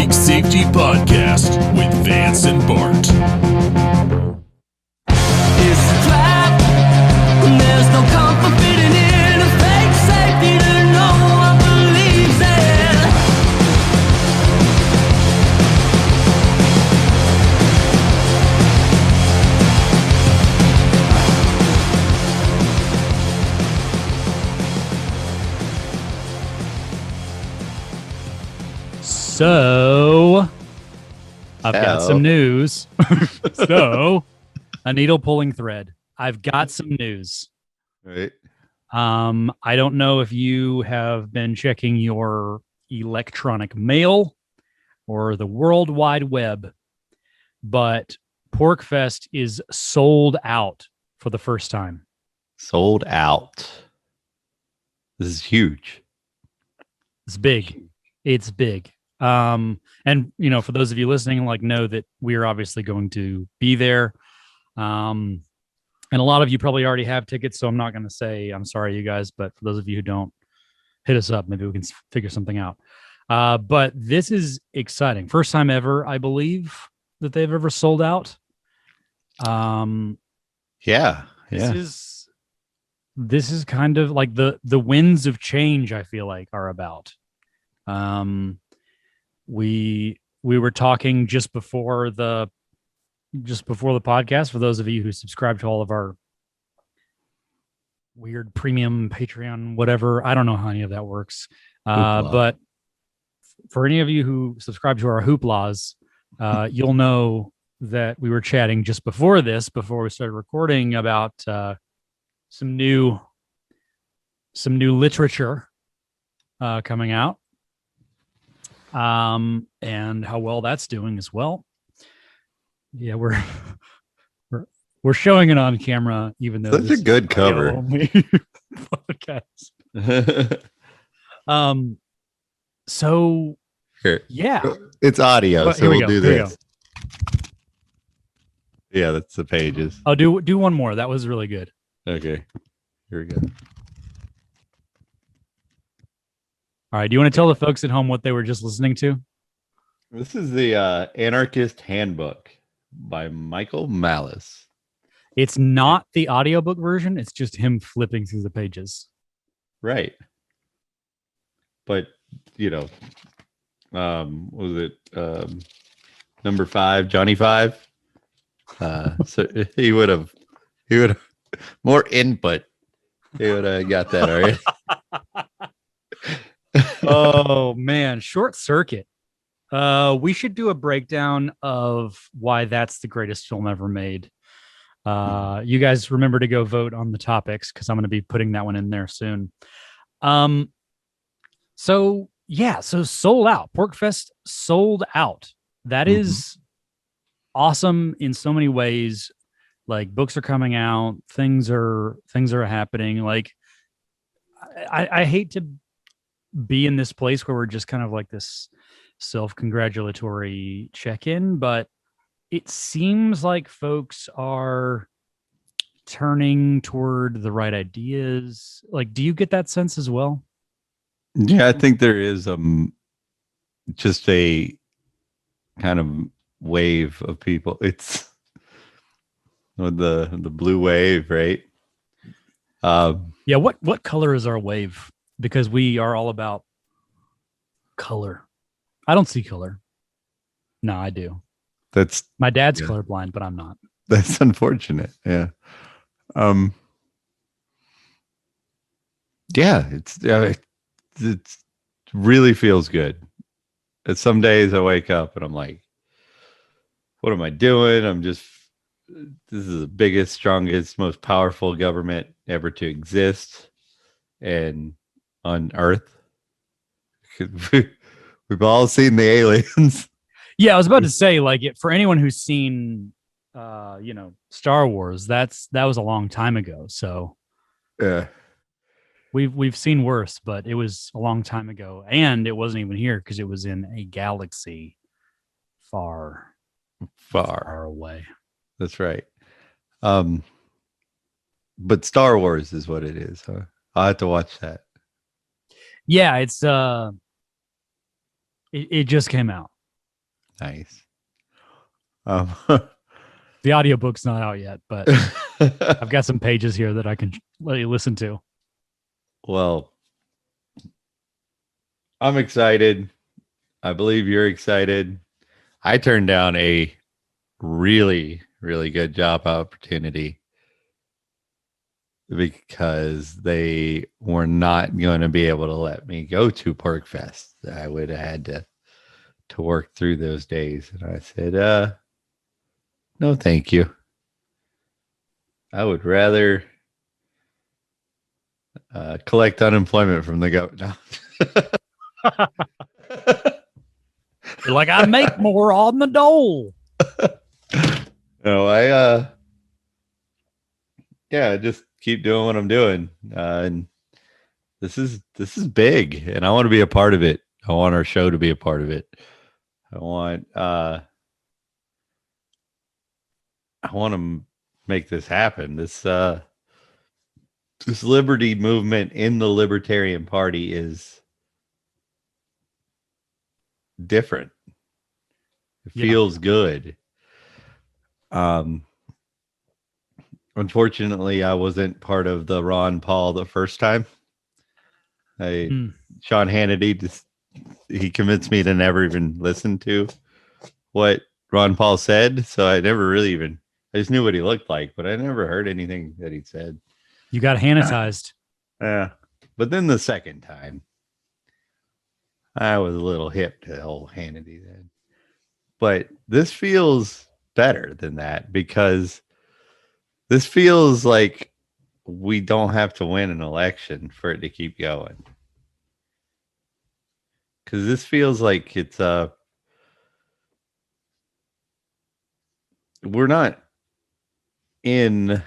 Bike Safety Podcast with Vance and Bart. It's a trap. There's no comfort fitting in a fake safety that no one believes in. So, I've got some news. So, a needle pulling thread. I've got some news. Right. I don't know if you have been checking your electronic mail or the World Wide Web, but PorkFest is sold out for the first time. Sold out. This is huge. It's big. It's big. And you know, for those of you listening, know that we're obviously going to be there. And a lot of you probably already have tickets, so I'm not going to say I'm sorry, you guys. But for those of you who don't, hit us up. Maybe we can figure something out. But this is exciting. First time ever, I believe, that they've ever sold out. Yeah. This is kind of like the winds of change, I feel like, are about. We were talking just before the podcast, for those of you who subscribe to all of our weird premium Patreon, whatever. I don't know how any of that works. But for any of you who subscribe to our hooplas, you'll know that we were chatting just before we started recording, about some new literature coming out. And how well that's doing as well. Yeah, we're showing it on camera, even though Such a good cover. Podcast. So Here. Yeah, It's audio, well, so we'll do Here we this. Yeah, that's the pages. Oh, do one more. That was really good. Okay. Here we go. All right. Do you want to tell the folks at home what they were just listening to? This is the Anarchist Handbook by Michael Malice. It's not the audiobook version. It's just him flipping through the pages. Right. But, was it number 5, Johnny 5? So he would have more input. He would have got that already. Oh man, Short Circuit. We should do a breakdown of why that's the greatest film ever made. You guys remember to go vote on the topics, because I'm going to be putting that one in there soon. So sold out. PorkFest sold out. That is awesome in so many ways. Like, books are coming out, things are happening. Like, I hate to be in this place where we're just kind of like this self-congratulatory check-in, but it seems like folks are turning toward the right ideas. Like, do you get that sense as well? Yeah, I think there is just a kind of wave of people. It's with the blue wave, right? Yeah, what color is our wave? Because we are all about color. I don't see color. No, I do. That's my dad's colorblind, but I'm not. That's unfortunate. Yeah. Yeah, it really feels good. And some days I wake up and I'm like, what am I doing? This is the biggest, strongest, most powerful government ever to exist and on Earth. We've all seen the aliens. Yeah, I was about to say, for anyone who's seen Star Wars, that was a long time ago. So yeah, we've seen worse, but it was a long time ago, and it wasn't even here because it was in a galaxy far away. That's right. But Star Wars is what it is, huh? I'll have to watch that. Yeah, it's it just came out. Nice. The audiobook's not out yet, but I've got some pages here that I can let you listen to. Well, I'm excited. I believe you're excited. I turned down a really, really good job opportunity because they were not going to be able to let me go to PorkFest. I would have had to work through those days. And I said, no, thank you. I would rather collect unemployment from the government. You're like, I make more on the dole. No, yeah, just keep doing what I'm doing. And this is big, and I want to be a part of it. I want our show to be a part of it. I want to make this happen. This liberty movement in the Libertarian Party is different. It feels good. Unfortunately, I wasn't part of the Ron Paul the first time. Sean Hannity he convinced me to never even listen to what Ron Paul said, so I never really I just knew what he looked like, but I never heard anything that he said. You got Hannitized. Yeah. But then the second time, I was a little hip to old Hannity then. But this feels better than that because this feels like we don't have to win an election for it to keep going. Because this feels like it's we're not in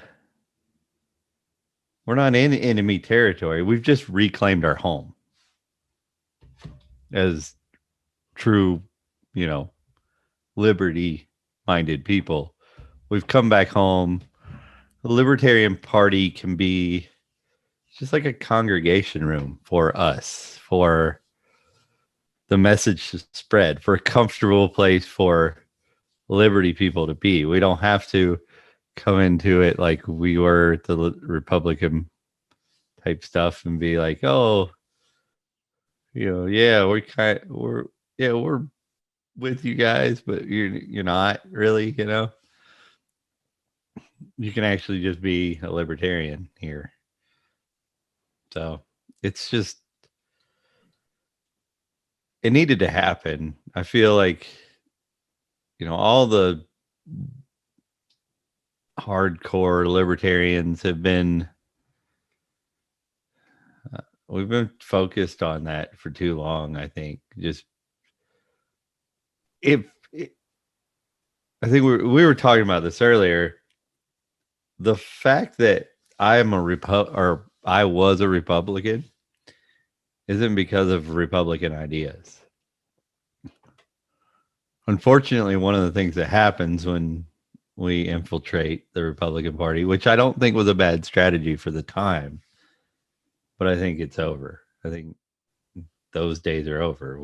enemy territory. We've just reclaimed our home as true, liberty-minded people. We've come back home. The Libertarian Party can be just like a congregation room for us, for the message to spread, for a comfortable place for liberty people to be. We don't have to come into it like we were the Republican type stuff and be like, oh, yeah, we're with you guys, but you're not really, You can actually just be a libertarian here. So it's just, it needed to happen. I feel like, all the hardcore libertarians have been, we've been focused on that for too long. I think I think we were talking about this earlier. The fact that I was a Republican isn't because of Republican ideas. Unfortunately, one of the things that happens when we infiltrate the Republican Party, which I don't think was a bad strategy for the time, but I think it's over. I think those days are over.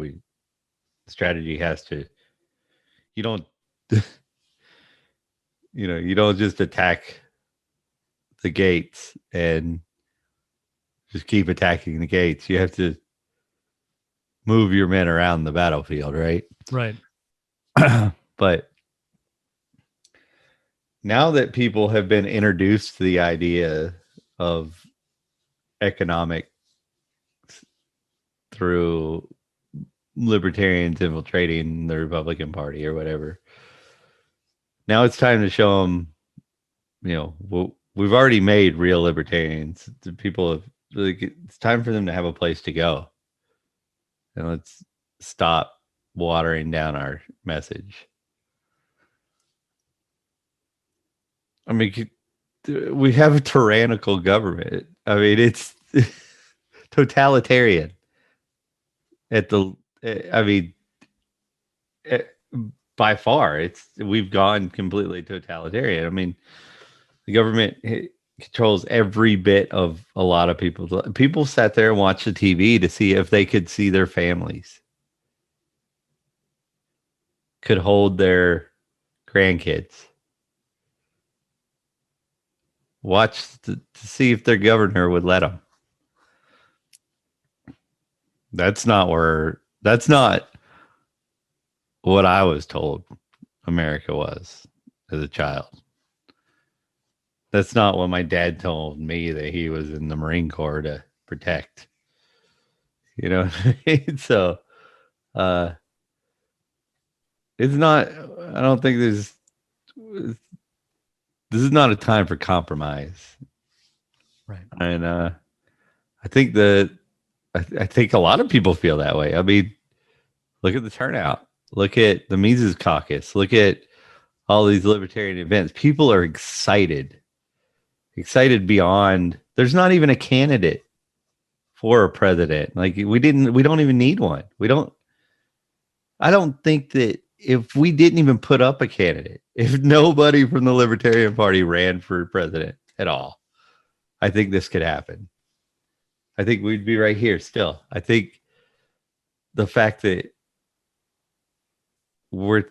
Strategy has to, you don't, you don't just attack the gates and just keep attacking the gates. You have to move your men around the battlefield, right? Right. But now that people have been introduced to the idea of economics through libertarians infiltrating the Republican Party or whatever, now it's time to show them, we've already made real libertarians. The people have, it's time for them to have a place to go. And let's stop watering down our message. I mean, we have a tyrannical government. I mean, it's totalitarian by far. We've gone completely totalitarian. I mean, the government controls every bit of a lot of people. People sat there and watched the TV to see if they could see their families. could hold their grandkids. Watch to see if their governor would let them. That's not what I was told America was as a child. That's not what my dad told me that he was in the Marine Corps to protect. You know what I mean? So it's not, I don't think this is not a time for compromise. Right. And I think I think a lot of people feel that way. I mean, look at the turnout. Look at the Mises Caucus. Look at all these libertarian events. People are excited beyond. There's not even a candidate for a president. Like we don't even need one. I don't think that if we didn't even put up a candidate, if nobody from the Libertarian Party ran for president at all, I think this could happen. I think we'd be right here still. I think the fact that we're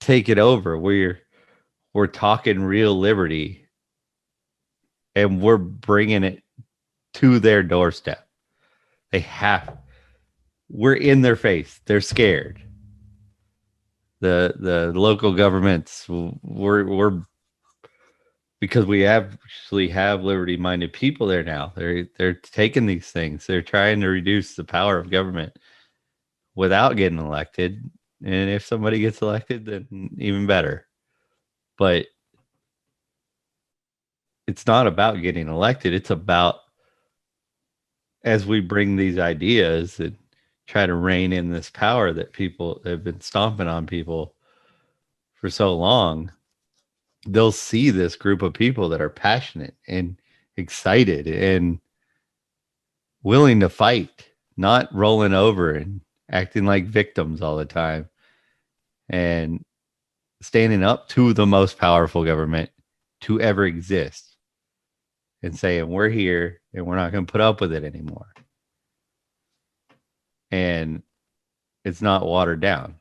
taking over, we're talking real liberty, and we're bringing it to their doorstep. We're in their face. They're scared. The local governments, we're because we actually have liberty-minded people there now. They're taking these things. They're trying to reduce the power of government without getting elected. And if somebody gets elected, then even better. But it's not about getting elected. It's about, as we bring these ideas and try to rein in this power that people have been stomping on people for so long, they'll see this group of people that are passionate and excited and willing to fight, not rolling over and acting like victims all the time, and standing up to the most powerful government to ever exist and saying, we're here and we're not going to put up with it anymore. And it's not watered down.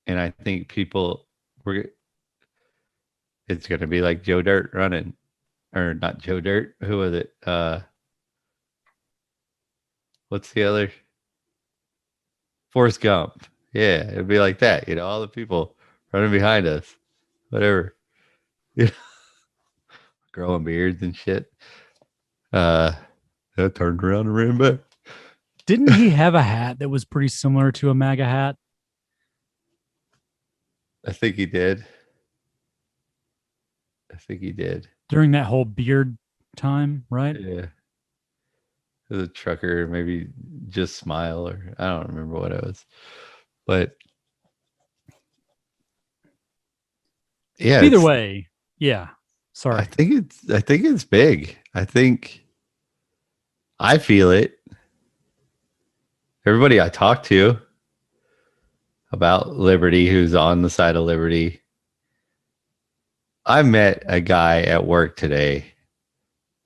And I think it's going to be like Joe Dirt running, or not Joe Dirt. Who was it? What's the other? Forrest Gump. Yeah, it'd be like that. All the people running behind us, whatever. Growing beards and shit. That turned around and ran back. Didn't he have a hat that was pretty similar to a MAGA hat? I think he did. During that whole beard time, right? Yeah. The trucker, maybe Just Smile, or I don't remember what it was. But yeah. Either way, yeah. Sorry. I think it's big. I feel it. Everybody I talk to about liberty, who's on the side of liberty. I met a guy at work today,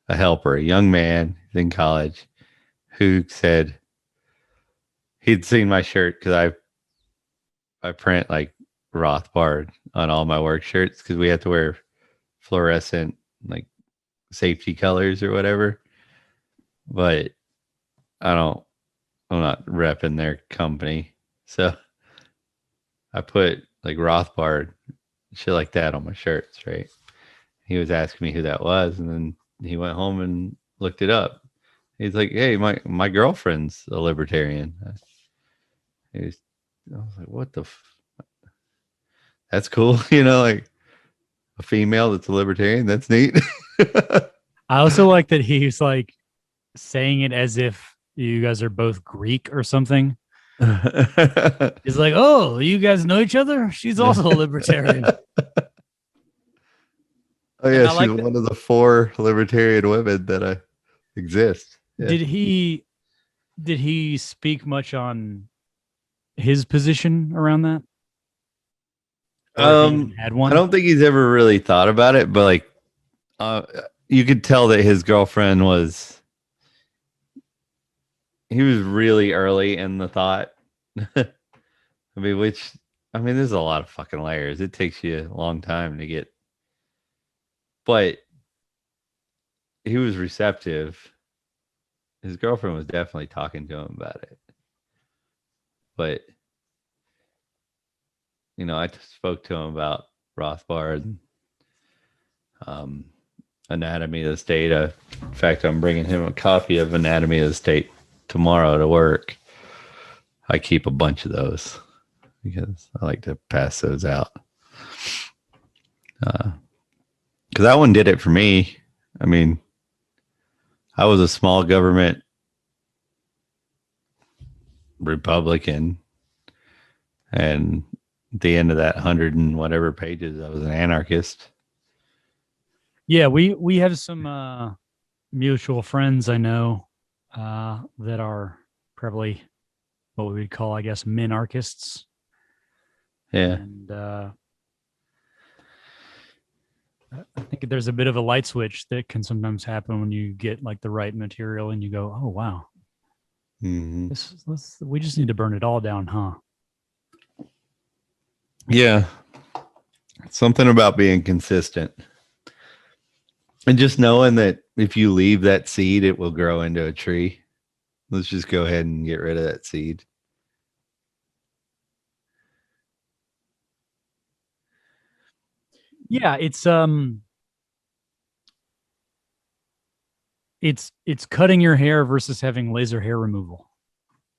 a helper, a young man in college, who said he'd seen my shirt because I print like Rothbard on all my work shirts because we have to wear fluorescent like safety colors or whatever. But I'm not repping their company, so I put like Rothbard shit like that on my shirts, right? He was asking me who that was, and then he went home and looked it up. He's like, "Hey, my girlfriend's a libertarian." I was like, "What the? That's cool, like a female that's a libertarian. That's neat." I also like that he's like saying it as if you guys are both Greek or something. He's like, "Oh, you guys know each other? She's also a libertarian." Oh yeah, she's like one of the 4 libertarian women that exist. Yeah. Did he speak much on his position around that? Had one? I don't think he's ever really thought about it, but like you could tell that his girlfriend he was really early in the thought. I mean, which I mean, there's a lot of fucking layers. It takes you a long time to get, but he was receptive. His girlfriend was definitely talking to him about it. But, I spoke to him about Rothbard and Anatomy of the State. In fact, I'm bringing him a copy of Anatomy of the State tomorrow to work. I keep a bunch of those because I like to pass those out. Because that one did it for me. I mean, I was a small government Republican, and at the end of that 100 and whatever pages, I was an anarchist. Yeah, we have some mutual friends I know that are probably what we would call, I guess, minarchists. Yeah. And I think there's a bit of a light switch that can sometimes happen when you get like the right material and you go, oh, wow. Mm-hmm. We just need to burn it all down, huh? Yeah. Something about being consistent. And just knowing that if you leave that seed, it will grow into a tree. Let's just go ahead and get rid of that seed. Yeah, it's cutting your hair versus having laser hair removal.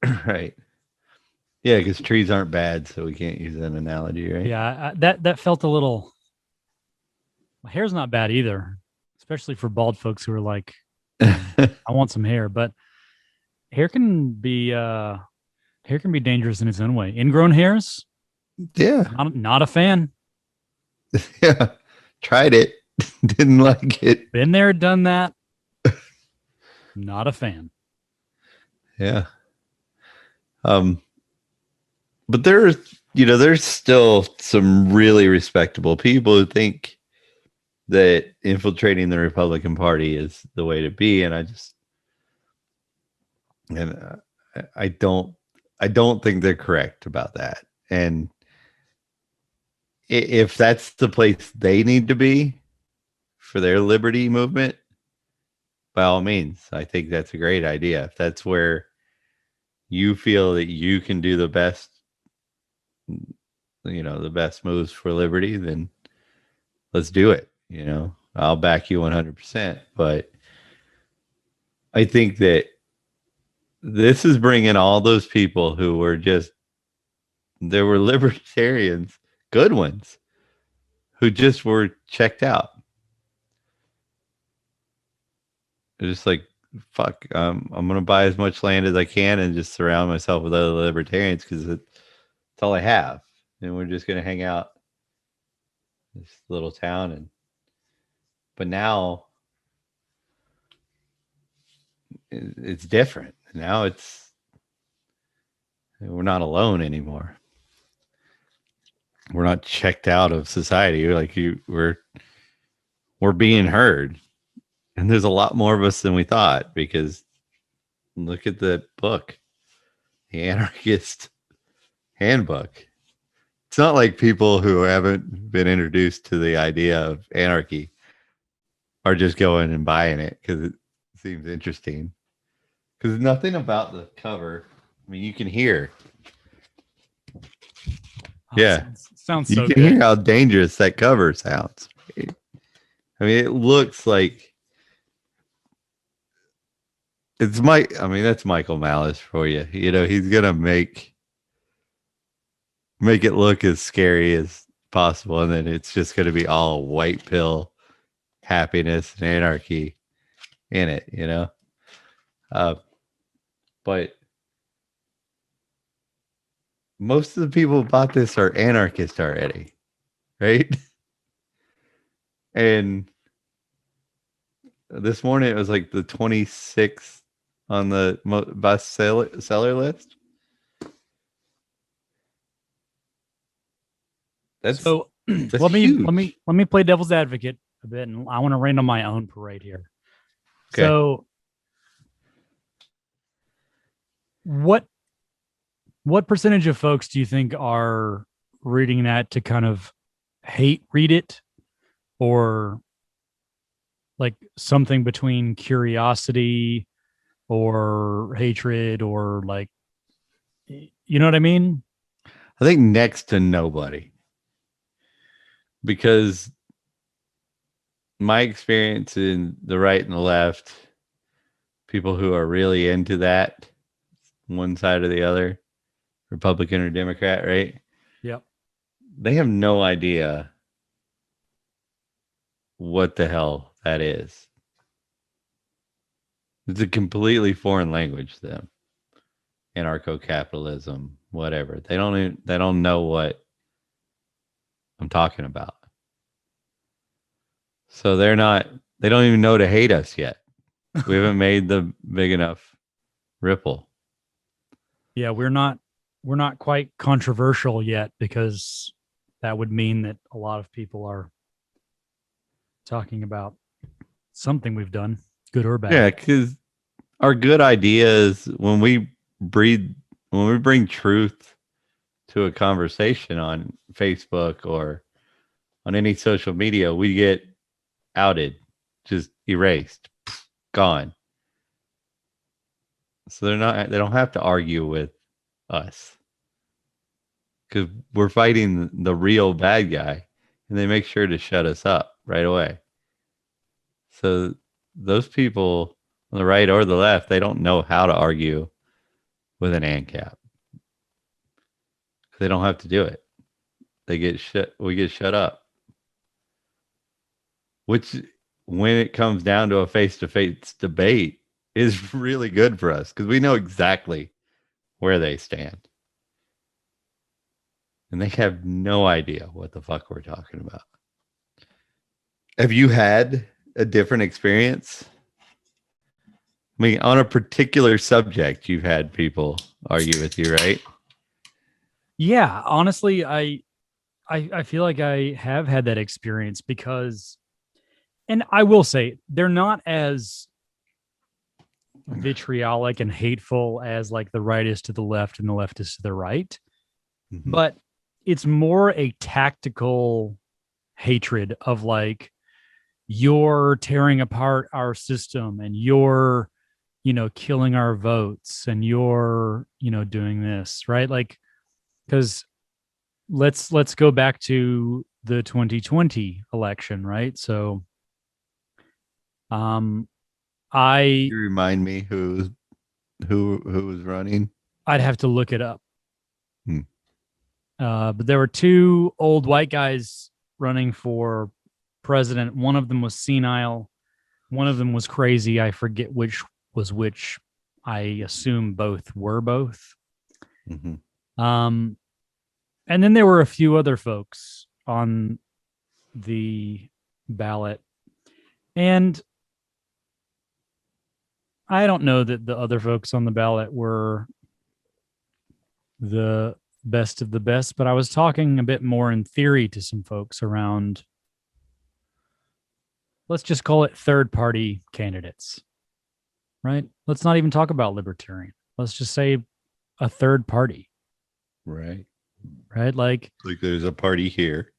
Right. Yeah, because trees aren't bad, so we can't use that analogy, right? Yeah, that felt a little. My hair's not bad either, especially for bald folks who are like, I want some hair. But hair can be dangerous in its own way. Ingrown hairs, Yeah. not a fan. Yeah. Tried it. Didn't like it. Been there, done that. Not a fan. Yeah. But there's still some really respectable people who think that infiltrating the Republican Party is the way to be, and I don't think they're correct about that. And if that's the place they need to be for their liberty movement, by all means, I think that's a great idea. If that's where you feel that you can do the best moves for liberty, then let's do it. I'll back you 100%. But I think that this is bringing all those people who were there were libertarians, good ones, who just were checked out. They're just like, fuck, I'm going to buy as much land as I can and just surround myself with other libertarians because it's all I have. And we're just going to hang out in this little town. But now it's different. Now we're not alone anymore. We're not checked out of society. We're being heard. And there's a lot more of us than we thought, because look at the book, The Anarchist Handbook. It's not like people who haven't been introduced to the idea of anarchy are just going and buying it because it seems interesting. Because nothing about the cover, I mean, you can hear. Yeah. Sounds you so can good. hear how dangerous that cover sounds. Right? I mean, it looks like that's Michael Malice for you. He's gonna make it look as scary as possible, and then it's just gonna be all white pill happiness and anarchy in it, but most of the people who bought this are anarchists already, right? And this morning it was like the 26th on the best seller list. That's let me play devil's advocate a bit, and I want to rain on my own parade here. Okay. So what percentage of folks do you think are reading that to kind of hate read it, or like something between curiosity or hatred, or like, you know what I mean? I think next to nobody, because my experience in the right and the left, people who are really into that, one side or the other, Republican or Democrat, right? Yep. They have no idea what the hell that is. It's a completely foreign language to them. Anarcho-capitalism, whatever. They don't know what I'm talking about. So they don't even know to hate us yet. We haven't made the big enough ripple. Yeah, we're not quite controversial yet, because that would mean that a lot of people are talking about something we've done, good or bad. Yeah, because our good ideas, when we bring truth to a conversation on Facebook or on any social media, we get outed, just erased, gone. So they don't have to argue with us, because we're fighting the real bad guy, and they make sure to shut us up right away. So those people on the right or the left, they don't know how to argue with an ANCAP. They don't have to do it. We get shut up. Which, when it comes down to a face-to-face debate, is really good for us, because we know exactly where they stand. And they have no idea what the fuck we're talking about. Have you had a different experience? I mean, on a particular subject, you've had people argue with you, right? Yeah, honestly, I feel like I have had that experience, because, and I will say, they're not as vitriolic and hateful as like the right is to the left and the left is to the right, but it's more a tactical hatred of like, you're tearing apart our system, and you're, killing our votes, and you're, doing this, right? Like, because let's go back to the 2020 election, right? So You remind me who was running. I'd have to look it up. Hmm. But there were two old white guys running for president. One of them was senile. One of them was crazy. I forget which was which. I assume both were both. Mm-hmm. And then there were a few other folks on the ballot. And I don't know that the other folks on the ballot were the best of the best, but I was talking a bit more in theory to some folks around, let's just call it third party candidates, right? Let's not even talk about libertarian. Let's just say a third party. Right. Like there's a party here,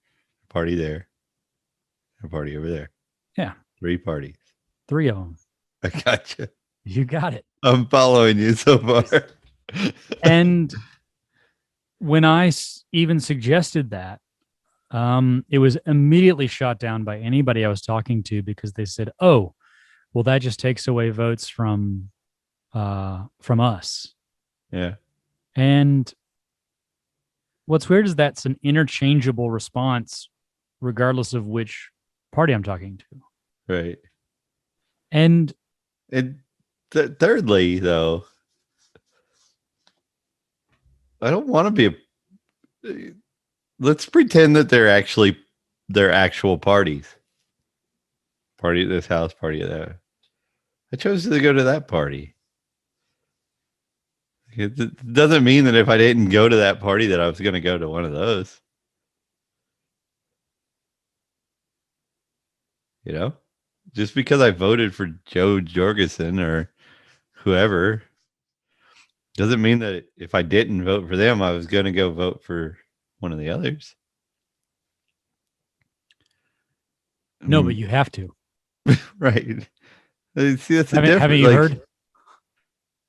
a party there, a party over there. Yeah. 3 parties. 3 of them. I gotcha. You got it. I'm following you so far. And when I even suggested that, it was immediately shot down by anybody I was talking to, because they said, "Oh, well, that just takes away votes from us." Yeah. And what's weird is that's an interchangeable response, regardless of which party I'm talking to. Right. And thirdly, though, I don't want to be let's pretend that they're actual parties. Party at this house, party at that. I chose to go to that party. It doesn't mean that if I didn't go to that party that I was going to go to one of those. Just because I voted for Joe Jorgensen or whoever doesn't mean that if I didn't vote for them, I was going to go vote for one of the others. No, but you have to. Right. See, that's the Haven't difference. you heard?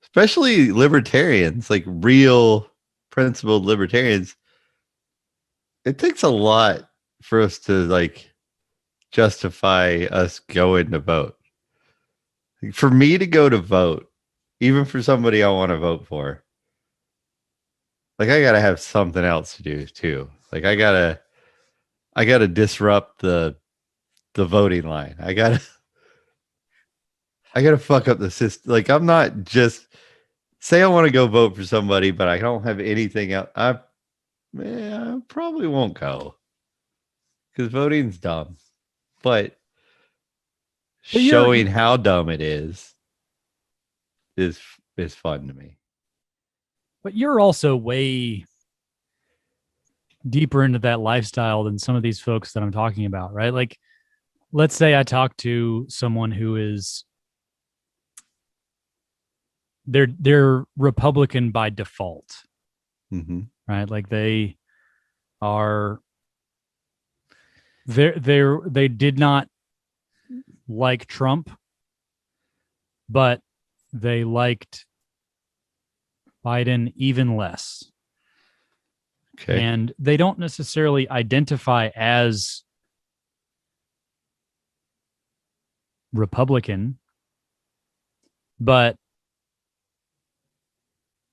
Especially libertarians, like real principled libertarians. It takes a lot for us to like justify us going to vote. Like, for me to go to vote, even for somebody I want to vote for, like I gotta have something else to do too. Like I gotta disrupt the voting line. I gotta fuck up the system. Like I'm not just say I want to go vote for somebody, but I don't have anything else. I probably won't go because voting's dumb. But showing how dumb it is fun to me. But you're also way deeper into that lifestyle than some of these folks that I'm talking about, right? Like, let's say I talk to someone who is they're Republican by default, right? Like they are they did not like Trump, but they liked Biden even less. Okay. And they don't necessarily identify as Republican, but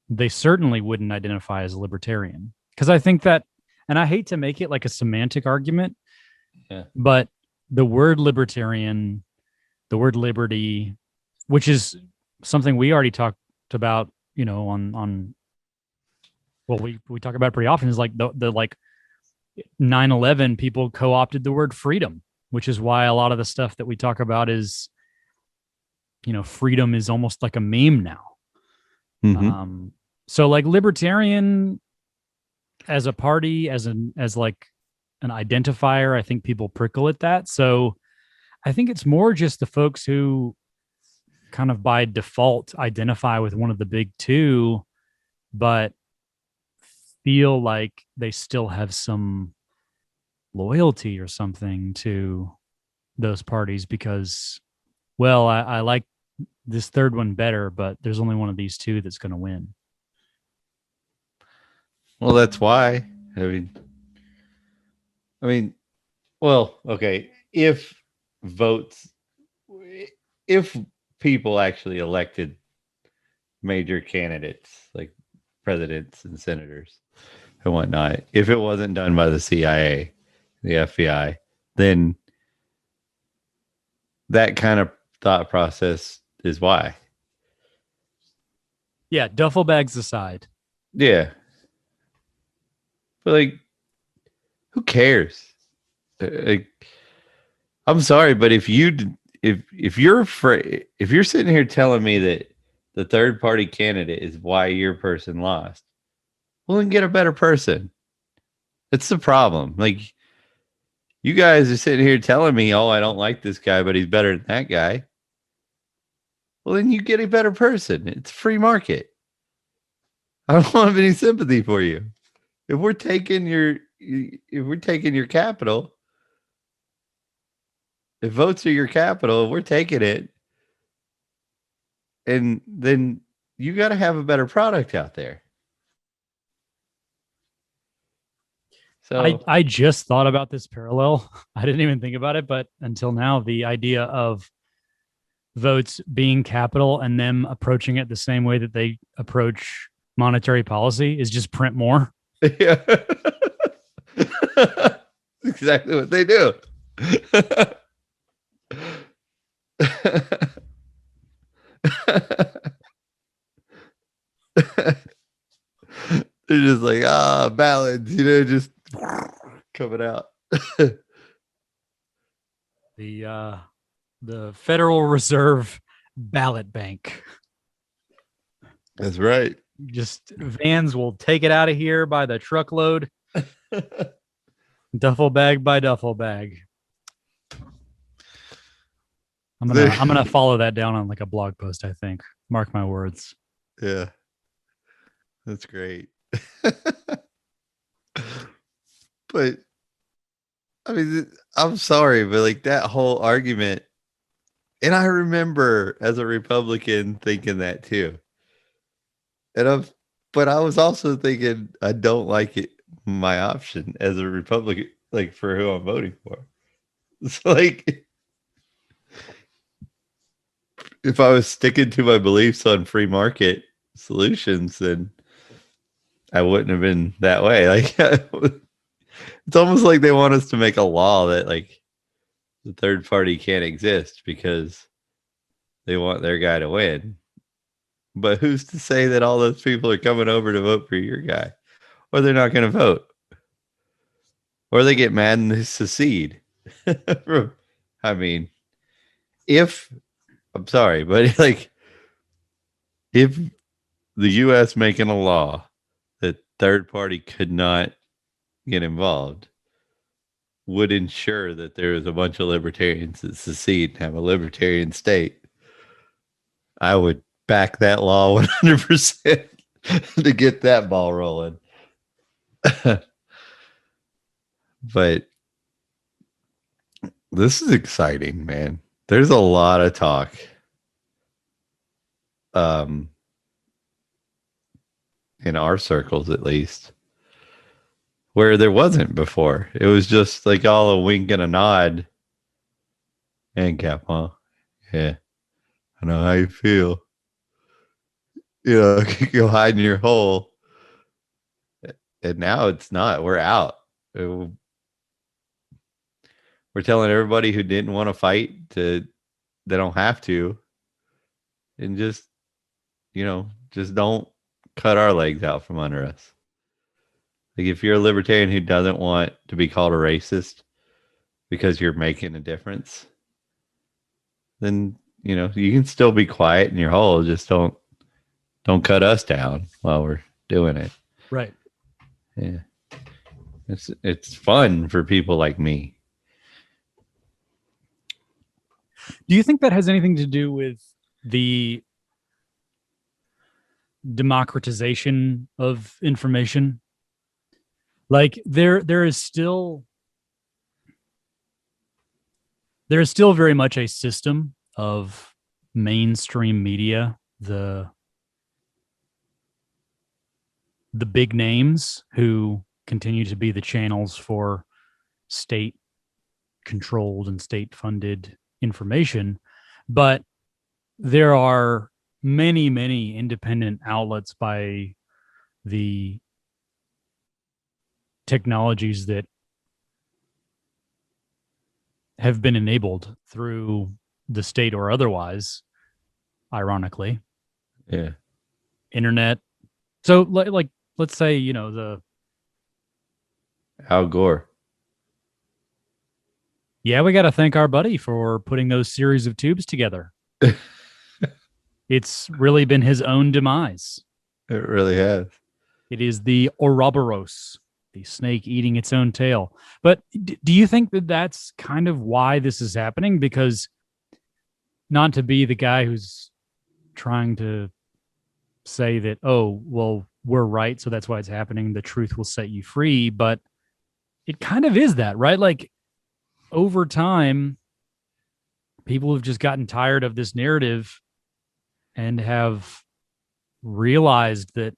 they certainly wouldn't identify as a libertarian. Because I think that, and I hate to make it like a semantic argument, but the word libertarian, the word liberty, which is something we already talked about, you know, on well, we talk about it pretty often, is like the like 9/11 people co-opted the word freedom, which is why a lot of the stuff that we talk about is, you know, freedom is almost like a meme now. So like libertarian as a party, as like an identifier, I think people prickle at that. So I think it's more just the folks who kind of by default identify with one of the big two, but feel like they still have some loyalty or something to those parties because, well, I like this third one better, but there's only one of these two that's going to win. Well, that's why. I mean, well, okay. If people actually elected major candidates like presidents and senators and whatnot, if it wasn't done by the CIA, the FBI, then that kind of thought process is why. Yeah, duffel bags aside. Yeah. But like, who cares? Like, I'm sorry, but if you're sitting here telling me that the third party candidate is why your person lost, well, then get a better person. That's the problem. Like, you guys are sitting here telling me, oh, I don't like this guy, but he's better than that guy. Well, then you get a better person. It's a free market. I don't have any sympathy for you. If we're taking your capital, if votes are your capital, we're taking it. And then you got to have a better product out there. So I just thought about this parallel. I didn't even think about it, but until now, the idea of votes being capital and them approaching it the same way that they approach monetary policy is just print more. Yeah. Exactly what they do. They're just like, ballads, you know, just coming out. The Federal Reserve ballot bank. That's right. Just vans will take it out of here by the truckload. Duffel bag by duffel bag. I'm gonna follow that down on like a blog post, I think. Mark my words. Yeah. That's great. But I mean, I'm sorry, but like that whole argument, and I remember as a Republican thinking that too. And but I was also thinking I don't like it my option as a Republican, like for who I'm voting for. It's like if I was sticking to my beliefs on free market solutions, then I wouldn't have been that way. Like it's almost like they want us to make a law that like the third party can't exist because they want their guy to win. But who's to say that all those people are coming over to vote for your guy? Or they're not going to vote? Or they get mad and they secede? I mean, if, I'm sorry, but like, if the U.S. making a law that third party could not get involved would ensure that there is a bunch of libertarians that secede and have a libertarian state, I would back that law 100% to get that ball rolling. But this is exciting, man. There's a lot of talk. In our circles, at least, where there wasn't before. It was just like all a wink and a nod. And Cap, huh? Yeah. I know how you feel. You know, go hide in your hole. And now it's not. We're out. We're telling everybody who didn't want to fight they don't have to. And just, just don't cut our legs out from under us. Like if you're a libertarian who doesn't want to be called a racist because you're making a difference, then, you can still be quiet in your hole. Just don't cut us down while we're doing it. Right. Yeah. It's fun for people like me. Do you think that has anything to do with the democratization of information? Like there is still very much a system of mainstream media, the big names who continue to be the channels for state controlled and state funded information, but there are many independent outlets by the technologies that have been enabled through the state or otherwise, ironically. Yeah. Internet. So like let's say, the Al Gore. Yeah, we got to thank our buddy for putting those series of tubes together. It's really been his own demise. It really has. It is the Ouroboros, the snake eating its own tail. But do you think that that's kind of why this is happening? Because not to be the guy who's trying to say that, oh, well, we're right, so that's why it's happening. The truth will set you free. But it kind of is that, right? Like over time, people have just gotten tired of this narrative and have realized that,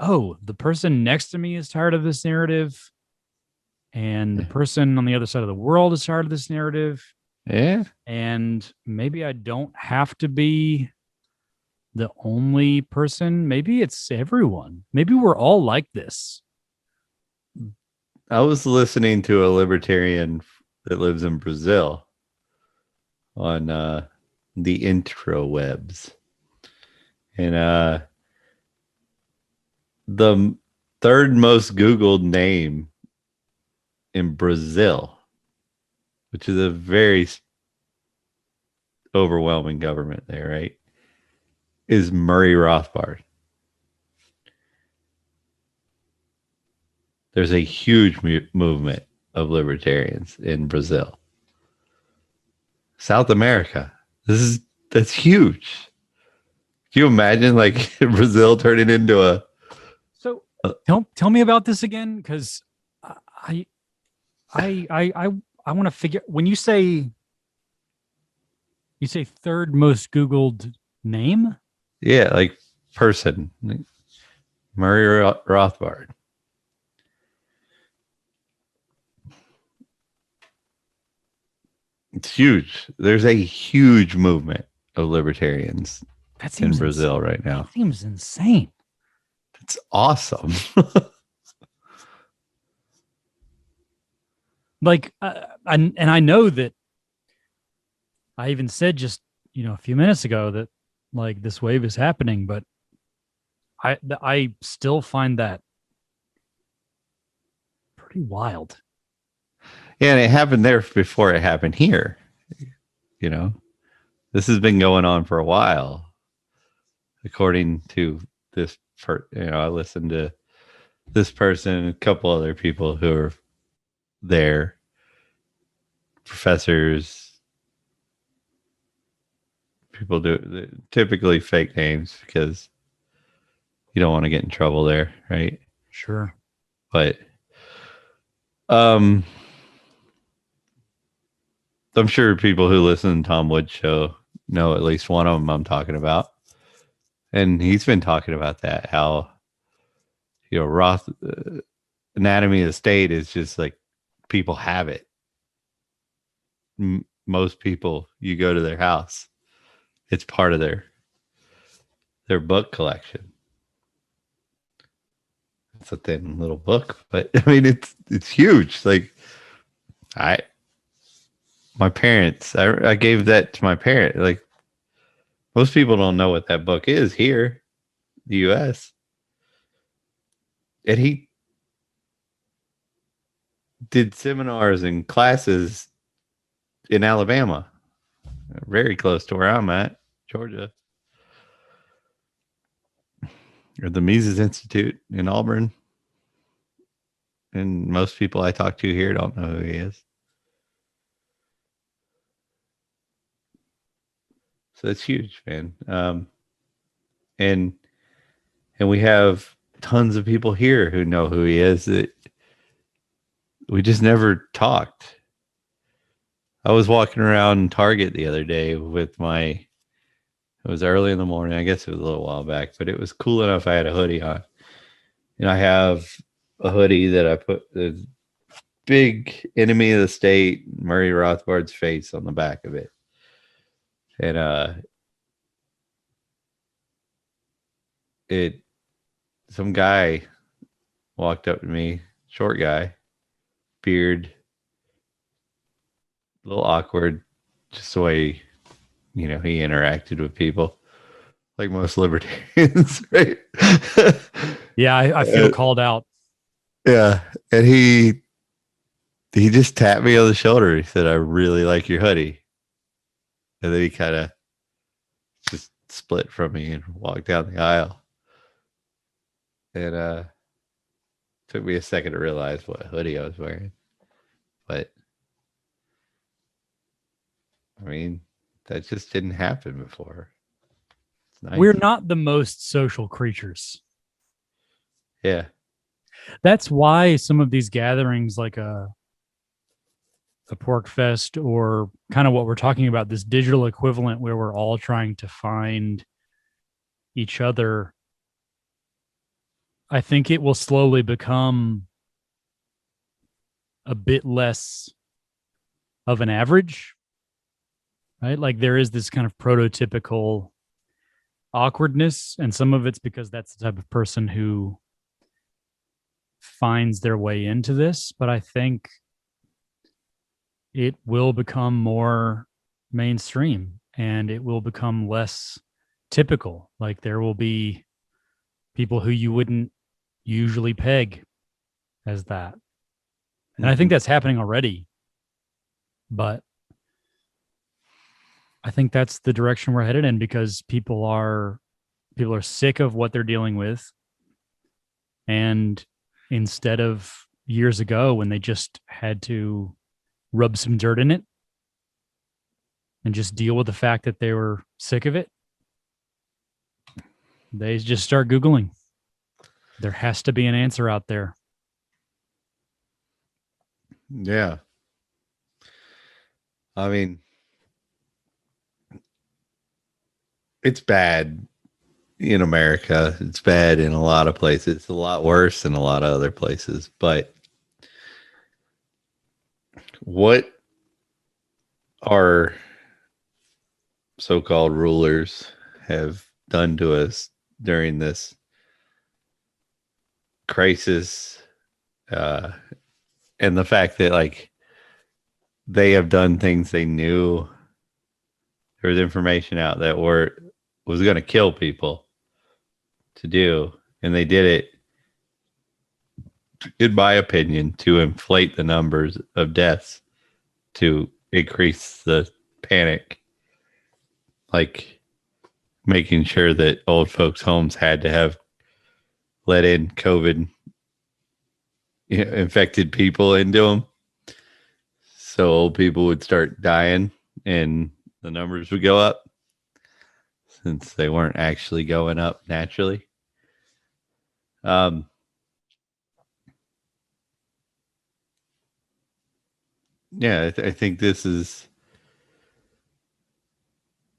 oh, the person next to me is tired of this narrative, and the person on the other side of the world is tired of this narrative. Yeah. And maybe I don't have to be the only person. Maybe it's everyone. Maybe we're all like this. I was listening to a libertarian that lives in Brazil on the intrawebs. And the third most Googled name in Brazil, which is a very overwhelming government there, right, is Murray Rothbard. There's a huge movement of libertarians in Brazil. South America. That's huge. Can you imagine like Brazil turning into a... So tell me about this again, because I want to figure when you say third most Googled name. Yeah, like person, like Murray Rothbard. It's huge. There's a huge movement of libertarians That in seems Brazil right now. That seems insane. It's awesome. Like, and I know that I even said just a few minutes ago that like this wave is happening, but I still find that pretty wild. Yeah, and it happened there before it happened here. You know, this has been going on for a while, according to this. I listened to this person, and a couple other people who are there, professors, people do typically fake names because you don't want to get in trouble there, right? Sure. But I'm sure people who listen to Tom Wood's show know at least one of them I'm talking about. And he's been talking about that, how, Roth anatomy of the state is just like people have it. Most people, you go to their house, it's part of their book collection. It's a thin little book, but I mean, it's huge. Like my parents, I gave that to my parent. Like most people don't know what that book is here, the U.S. And he did seminars and classes in Alabama, very close to where I'm at, Georgia, or the Mises Institute in Auburn. And most people I talk to here don't know who he is. So it's huge, man. And we have tons of people here who know who he is that we just never talked. I was walking around Target the other day with it was early in the morning. I guess it was a little while back, but it was cool enough. I had a hoodie on. And I have a hoodie that I put the big enemy of the state, Murray Rothbard's face on the back of it. And some guy walked up to me, short guy, beard, a little awkward, just the way he interacted with people, like most libertarians, right? Yeah, I feel called out. Yeah, and he just tapped me on the shoulder. He said, "I really like your hoodie," and then he kind of just split from me and walked down the aisle. And took me a second to realize what hoodie I was wearing, but I mean, that just didn't happen before. It's nice. We're not the most social creatures. Yeah. That's why some of these gatherings, like a Pork Fest, or kind of what we're talking about, this digital equivalent where we're all trying to find each other, I think it will slowly become a bit less of an average, right? Like there is this kind of prototypical awkwardness, and some of it's because that's the type of person who finds their way into this. But I think it will become more mainstream and it will become less typical. Like there will be people who you wouldn't usually peg as that. And I think that's happening already. But I think that's the direction we're headed in, because people are sick of what they're dealing with. And instead of years ago when they just had to rub some dirt in it and just deal with the fact that they were sick of it, they just start Googling. There has to be an answer out there. Yeah. I mean, it's bad in America. It's bad in a lot of places. It's a lot worse in a lot of other places. But what our so-called rulers have done to us during this crisis, and the fact that like they have done things they knew there was information out that was going to kill people to do, and they did it, in my opinion, to inflate the numbers of deaths to increase the panic, like making sure that old folks' homes had to have let in COVID infected people into them, so old people would start dying and the numbers would go up, since they weren't actually going up naturally. Yeah, I think this is.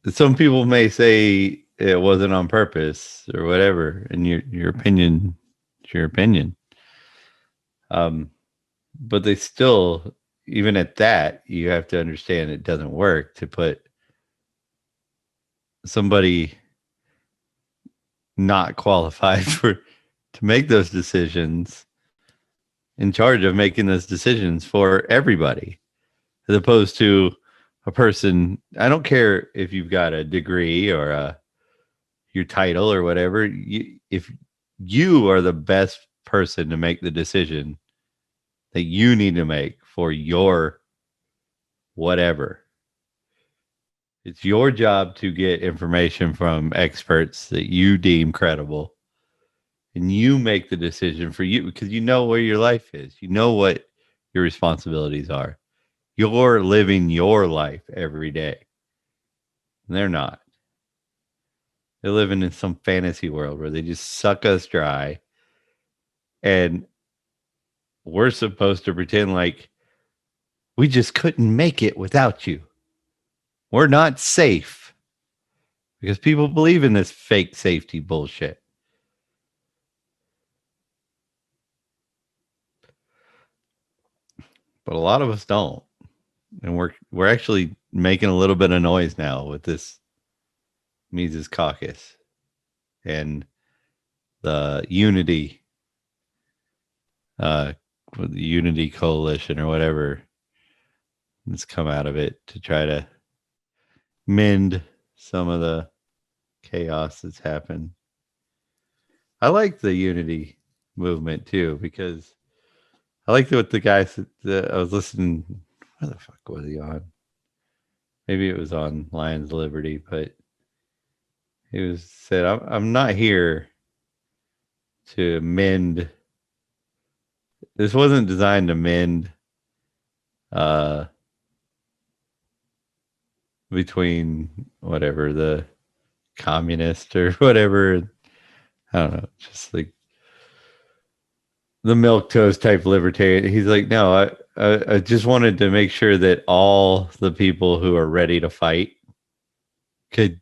Some people may say it wasn't on purpose or whatever, and your opinion is your opinion. But they still, even at that, you have to understand it doesn't work to put somebody not qualified to make those decisions in charge of making those decisions for everybody, as opposed to a person. I don't care if you've got a degree or your title or whatever. If you are the best person to make the decision that you need to make for your whatever, it's your job to get information from experts that you deem credible, and you make the decision for you, because you know where your life is. You know what your responsibilities are. You're living your life every day. And they're not. They're living in some fantasy world where they just suck us dry. And we're supposed to pretend like we just couldn't make it without you. We're not safe, because people believe in this fake safety bullshit. But a lot of us don't. And we're actually making a little bit of noise now with this Mises Caucus and the Unity, the Unity Coalition or whatever that's come out of it to try to mend some of the chaos that's happened. I like the Unity movement too, because I like what the guys that I was listening. Where the fuck was he on? Maybe it was on Lions Liberty, but he said, I'm not here to mend. This wasn't designed to mend between whatever the communist or whatever. I don't know, just like the milquetoast type libertarian. He's like, no, I just wanted to make sure that all the people who are ready to fight could,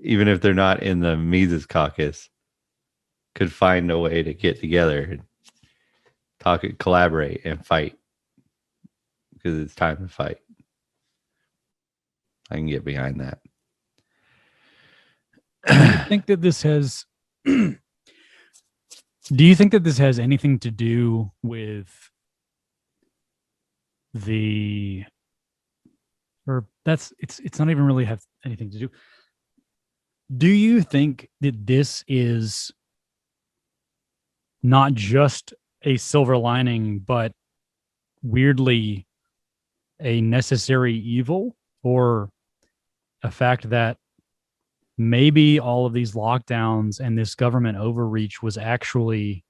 even if they're not in the Mises Caucus, could find a way to get together and talk and collaborate and fight, because it's time to fight. I can get behind that. I think that this has do you think that this has anything to do with it's not even really have anything to do. Do you think that this is not just a silver lining, but weirdly a necessary evil, or a fact that maybe all of these lockdowns and this government overreach was actually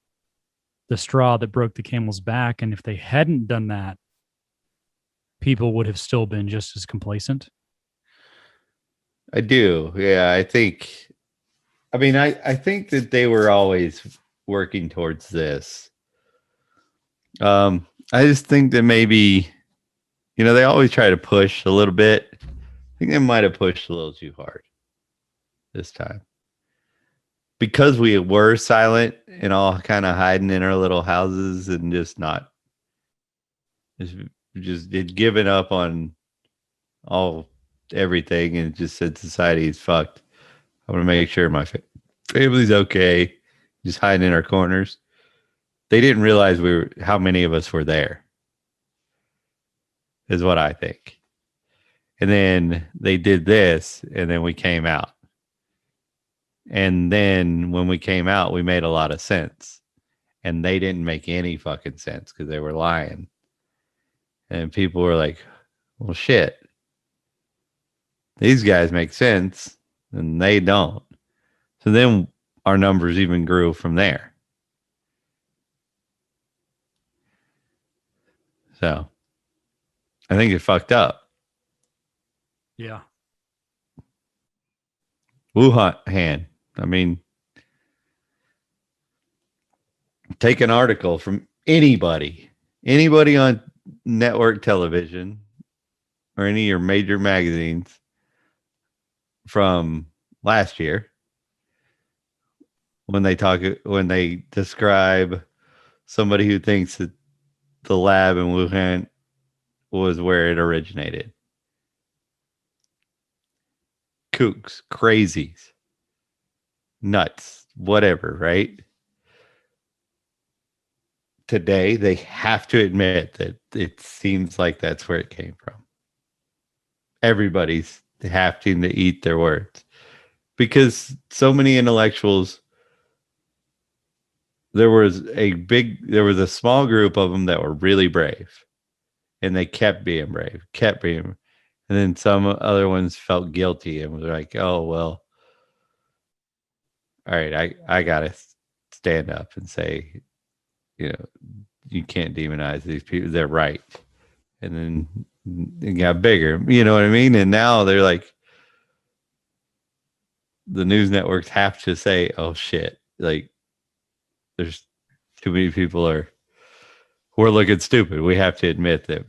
the straw that broke the camel's back? And if they hadn't done that, people would have still been just as complacent? I do. Yeah, I think that they were always working towards this. I just think that maybe, they always try to push a little bit. I think they might have pushed a little too hard this time. Because we were silent and all kind of hiding in our little houses and just had given up on everything and just said society is fucked. I want to make sure my family's okay. Just hiding in our corners. They didn't realize how many of us were there. Is what I think. And then they did this, and then we came out. And then when we came out, we made a lot of sense. And they didn't make any fucking sense because they were lying. And people were like, well, shit. These guys make sense, and they don't. So then our numbers even grew from there. So I think it fucked up. Yeah. Wuhan. I mean, take an article from anybody on network television or any of your major magazines from last year when they describe somebody who thinks that the lab in Wuhan was where it originated. Kooks, crazies, nuts, whatever, right? Today, they have to admit that it seems like that's where it came from. Everybody's having to eat their words because so many intellectuals, there was a small group of them that were really brave and they kept being brave, and then some other ones felt guilty and was like, oh, well, all right, I got to stand up and say, you can't demonize these people. They're right. And then it got bigger, you know what I mean? And now they're like, the news networks have to say, oh shit, like there's too many people we're looking stupid. We have to admit that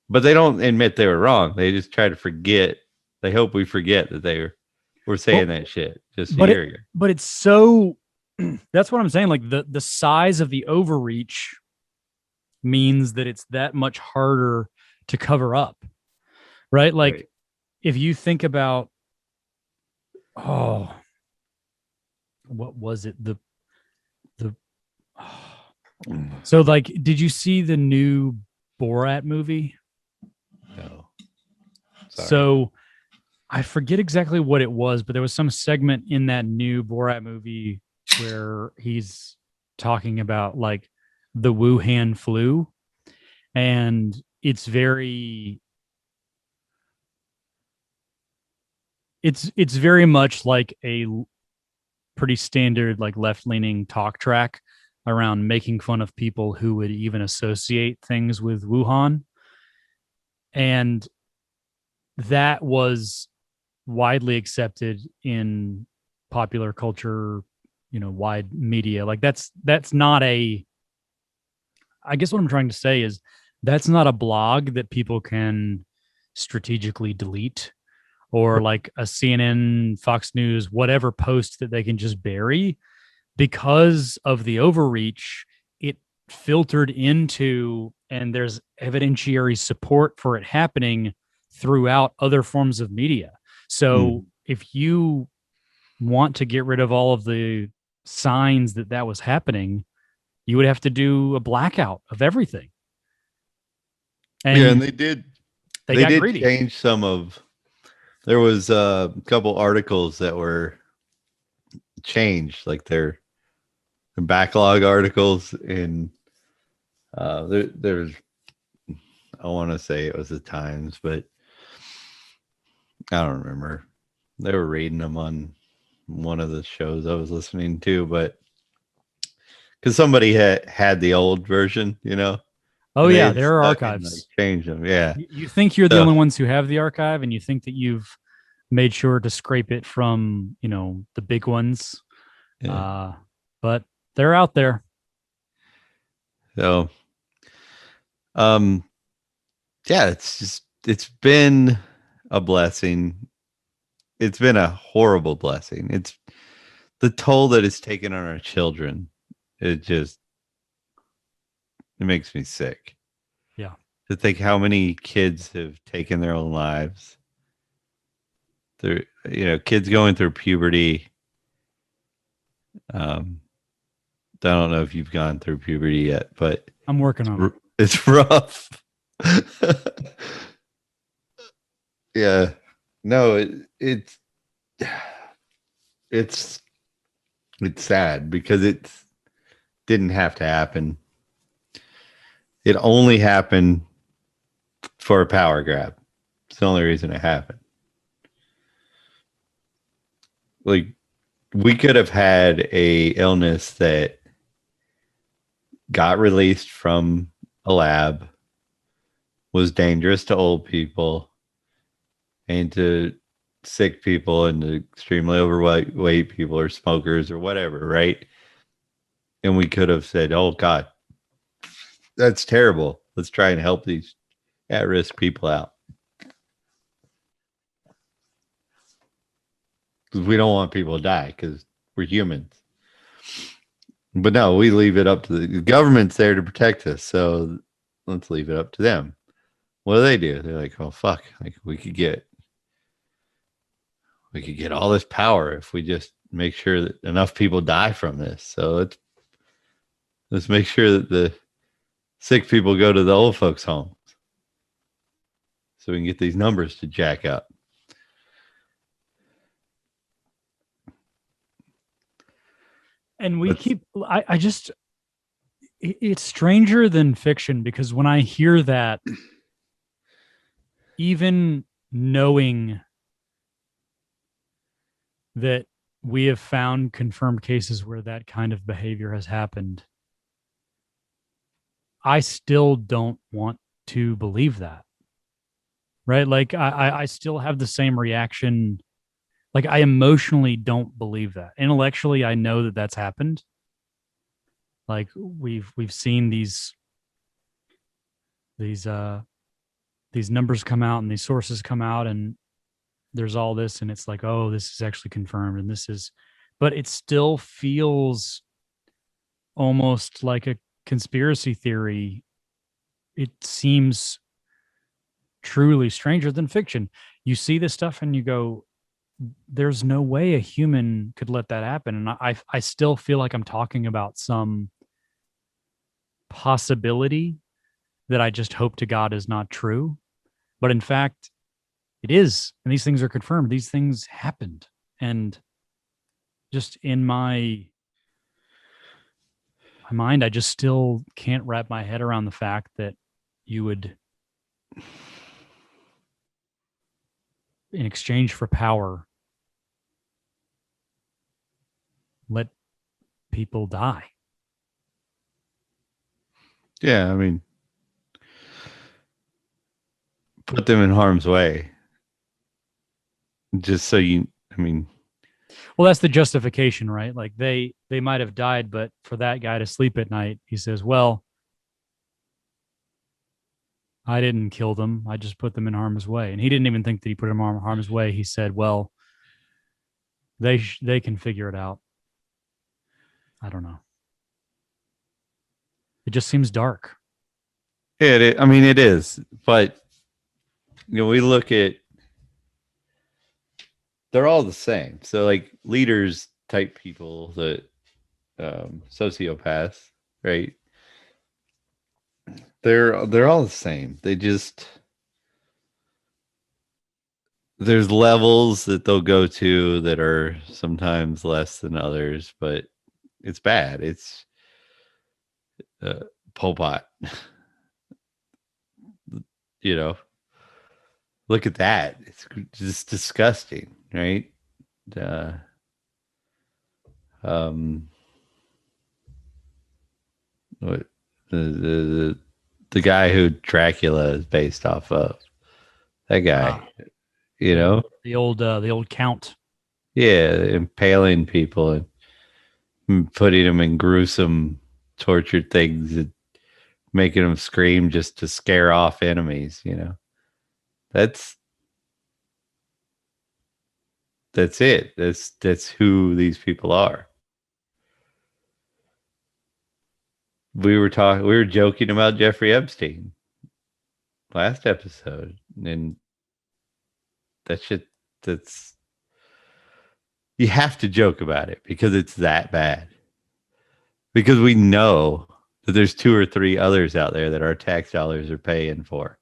but they don't admit they were wrong. They just try to forget. They hope we forget that they were saying that shit just a year ago. But it's so, that's what I'm saying. Like the size of the overreach means that it's that much harder to cover up, right? Like Right. If you think about, what was it? So like, did you see the new Borat movie? No. Sorry. So I forget exactly what it was, but there was some segment in that new Borat movie where he's talking about like the Wuhan flu, and it's very much like a pretty standard like left-leaning talk track around making fun of people who would even associate things with Wuhan. And that was widely accepted in popular culture, wide media. Like that's not I guess what I'm trying to say is that's not a blog that people can strategically delete, or like a CNN, Fox News, whatever post that they can just bury. Because of the overreach, it filtered into, and there's evidentiary support for it happening throughout other forms of media. So if you want to get rid of all of the signs that was happening, you would have to do a blackout of everything. And they did greedy. change there was a couple articles that were changed, like their backlog articles in there's, I want to say it was the Times, but I don't remember. They were reading them on one of the shows I was listening to, but because somebody had the old version, Oh and yeah, they there are stuck and, archives. changed them. Yeah. You think you're the only ones who have the archive, and you think that you've made sure to scrape it from, the big ones. Yeah. But they're out there. So Um, yeah, it's been a blessing. It's been a horrible blessing. It's the toll that it's taken on our children. It just it makes me sick Yeah. to think how many kids have taken their own lives. They're kids going through puberty. Um, I don't know if you've gone through puberty yet, but I'm working on it. it's rough. Yeah. No, it's it's sad because it didn't have to happen. It only happened for a power grab. It's the only reason it happened. Like we could have had a illness that got released from a lab, was dangerous to old people and to sick people and to extremely overweight people or smokers or whatever, right? And we could have said, oh God, that's terrible. Let's try and help these at-risk people out. Because we don't want people to die because we're humans. But no, we leave it up to the government's there to protect us. So let's leave it up to them. What do? They're like, oh fuck, like we could get all this power if we just make sure that enough people die from this. So let's make sure that the sick people go to the old folks' homes so we can get these numbers to jack up. And we I just, it's stranger than fiction because when I hear that, even knowing that we have found confirmed cases where that kind of behavior has happened, I still don't want to believe that. Right? Like I still have the same reaction. Like I emotionally don't believe that. Intellectually, I know that that's happened. Like we've seen these numbers come out and these sources come out and there's all this and it's like, oh, this is actually confirmed and this is, but it still feels almost like a conspiracy theory. It seems truly stranger than fiction. You see this stuff and you go, there's no way a human could let that happen. And I still feel like I'm talking about some possibility that I just hope to God is not true. But in fact, it is. And these things are confirmed. These things happened. And just in my mind, I just still can't wrap my head around the fact that you would, in exchange for power, let people die. Yeah, I mean, put them in harm's way. Just so Well, that's the justification, right? Like they might have died, but for that guy to sleep at night, he says, well, I didn't kill them. I just put them in harm's way. And he didn't even think that he put them in harm's way. He said, well, they can figure it out. I don't know. It just seems dark. I mean, it is. But, we look at, they're all the same. So like leaders type people that sociopaths, right? They're all the same. They just there's levels that they'll go to that are sometimes less than others, but it's bad. It's Pol Pot. Look at that. It's just disgusting, right? What the guy who Dracula is based off of? That guy, the old count. Yeah, impaling people and putting them in gruesome, tortured things, and making them scream just to scare off enemies, you know. That's it. That's who these people are. We were joking about Jeffrey Epstein last episode, and that shit, that's, you have to joke about it because it's that bad. Because we know that there's 2 or 3 others out there that our tax dollars are paying for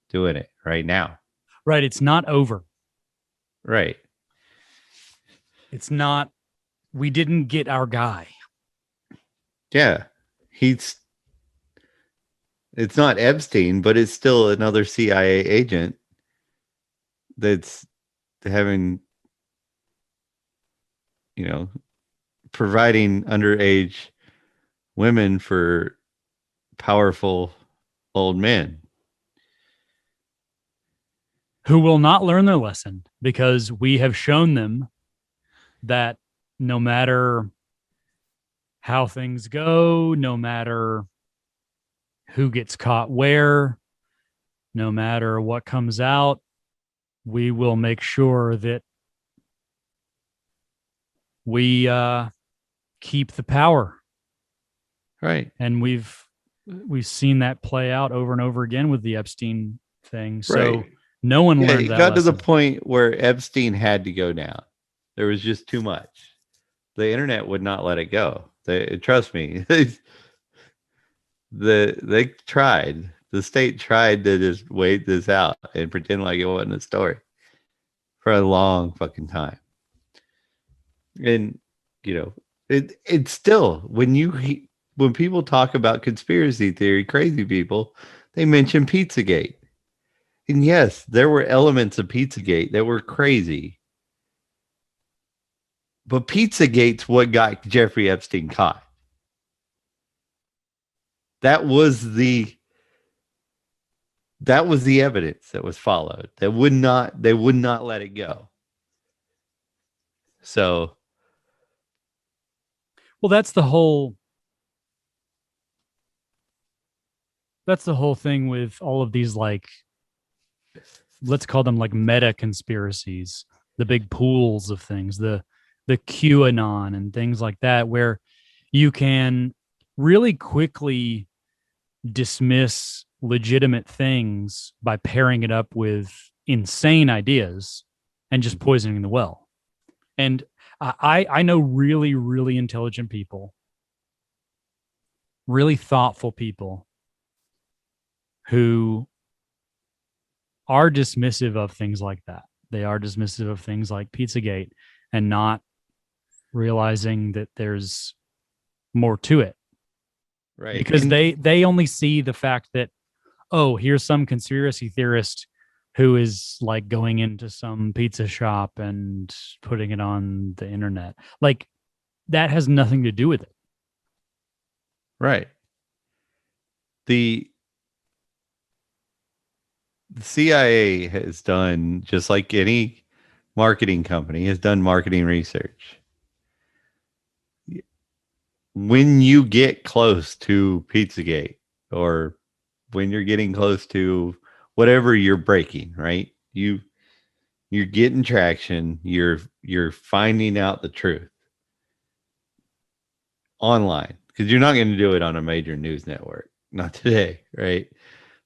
doing it right now. Right. It's not over. Right. It's not, we didn't get our guy. Yeah. It's not Epstein, but it's still another CIA agent that's having, you know, providing underage women for powerful old men Who will not learn their lesson because we have shown them that no matter how things go, no matter who gets caught where, no matter what comes out, we will make sure that we keep the power. Right. And we've seen that play out over and over again with the Epstein thing. So Right. no one Yeah, learned it that got lesson. to the point where Epstein had to go down. There was just too much. The internet would not let it go. Trust me. They tried. The state tried to just wait this out and pretend like it wasn't a story for a long fucking time. And you know, it's still, when people talk about conspiracy theory, crazy people, they mention Pizzagate. And yes, there were elements of Pizzagate that were crazy. But Pizzagate's what got Jeffrey Epstein caught. That was the evidence that was followed. They would not let it go. So, Well, that's the whole thing with all of these, like, let's call them like meta conspiracies, the big pools of things, the QAnon and things like that, where you can really quickly dismiss legitimate things by pairing it up with insane ideas and just poisoning the well. And I know really, really intelligent people, really thoughtful people who are dismissive of things like that. They are dismissive of things like Pizzagate and not realizing that there's more to it. right. Because And they only see the fact that, oh, here's some conspiracy theorist who is like going into some pizza shop and putting it on the internet. Like, that has nothing to do with it. right. The CIA has done, just like any marketing company, has done marketing research. When you get close to Pizzagate, or when you're getting close to whatever you're breaking, right? You're getting traction. You're finding out the truth online, because you're not going to do it on a major news network. Not today, right?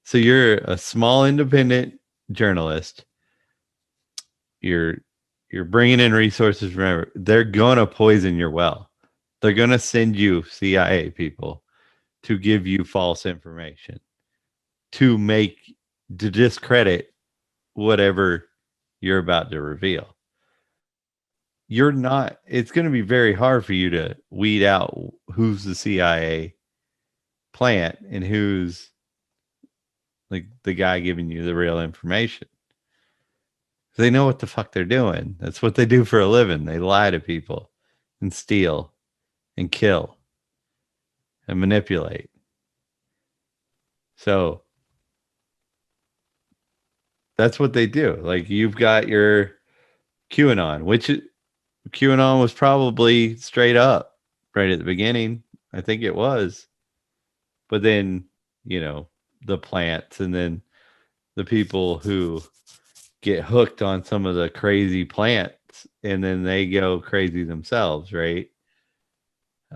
So you're a small independent journalist. You're bringing in resources. Remember, they're going to poison your well. They're going to send you CIA people to give you false information, to discredit whatever you're about to reveal. It's going to be very hard for you to weed out who's the CIA plant and who's like the guy giving you the real information. They know what the fuck they're doing. That's what they do for a living. They lie to people and steal and kill and manipulate. So that's what they do. Like, you've got your QAnon, which QAnon was probably straight up right at the beginning. I think it was. but then, you know, the plants, and then the people who get hooked on some of the crazy plants, and then they go crazy themselves, right?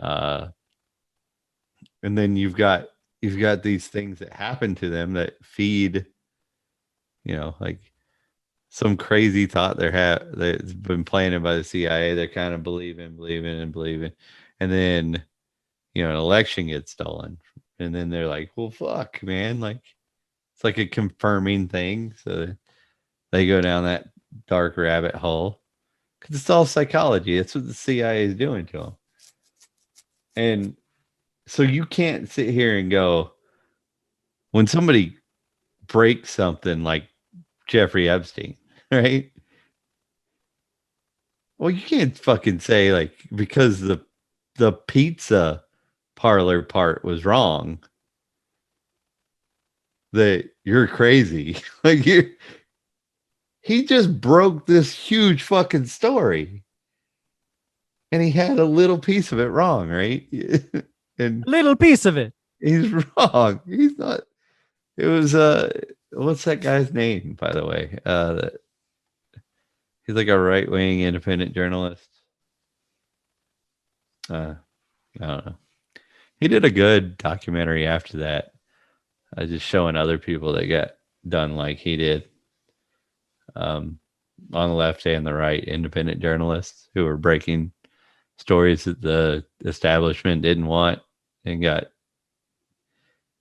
And then you've got these things that happen to them that feed, you know, like some crazy thought that's been planted by the CIA. They're kind of believing, and then, you know, an election gets stolen, and then they're like, well, fuck, man, like it's like a confirming thing. So they go down that dark rabbit hole because it's all psychology. That's what the CIA is doing to them. And so you can't sit here and go, when somebody breaks something like Jeffrey Epstein, right? Well, you can't fucking say, like, because the pizza parlor part was wrong, that you're crazy. Like, he just broke this huge fucking story, and he had a little piece of it wrong, right? And A little piece of it. he's wrong. He's not. It was what's that guy's name, by the way? He's like a right-wing independent journalist. I don't know. He did a good documentary after that, just showing other people that got done like he did. On the left and the right, independent journalists who were breaking stories that the establishment didn't want and got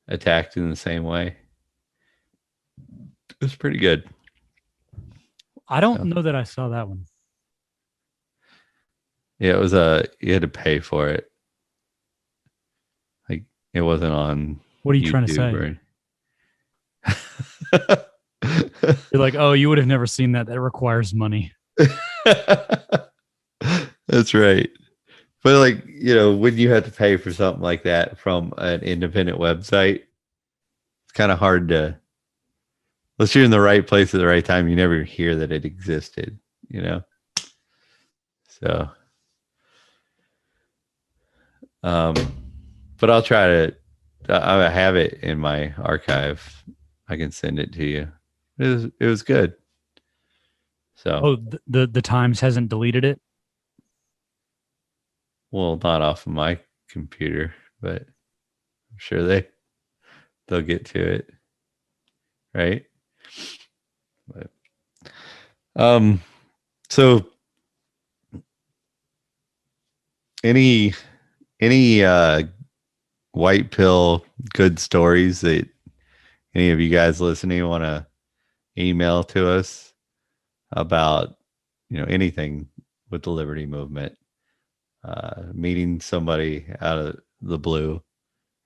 attacked in the same way. It was pretty good. I don't know that I saw that one. Yeah, it was you had to pay for it. Like, it wasn't on. What are you trying to say? You're like, oh, you would have never seen that. That requires money. That's right. But, like, you know, when you have to pay for something like that from an independent website, it's kind of hard to, unless you're in the right place at the right time, you never hear that it existed, you know? So, but I'll try to, I have it in my archive. I can send it to you. It was good. So, the Times hasn't deleted it. Well, not off of my computer, but I'm sure they'll get to it, right? But, so any white pill good stories that any of you guys listening want to email to us about, you know, anything with the Liberty Movement? Meeting somebody out of the blue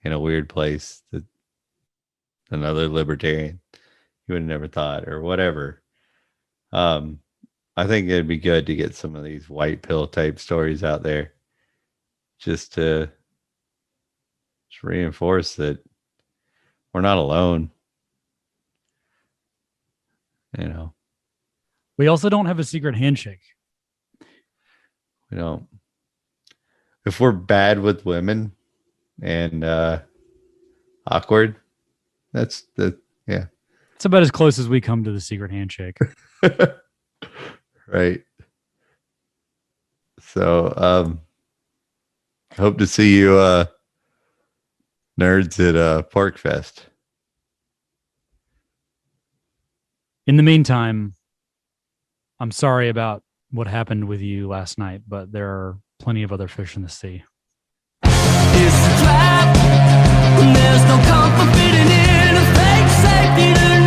in a weird place, that another libertarian you would have never thought, or whatever. I think it'd be good to get some of these white pill type stories out there, just to reinforce that we're not alone. You know, we also don't have a secret handshake. We don't. If we're bad with women and awkward, that's yeah. It's about as close as we come to the secret handshake. Right. So hope to see you nerds at Pork Fest. In the meantime, I'm sorry about what happened with you last night, but there are plenty of other fish in the sea. It's a trap. There's no comfort fitting in a fake safety to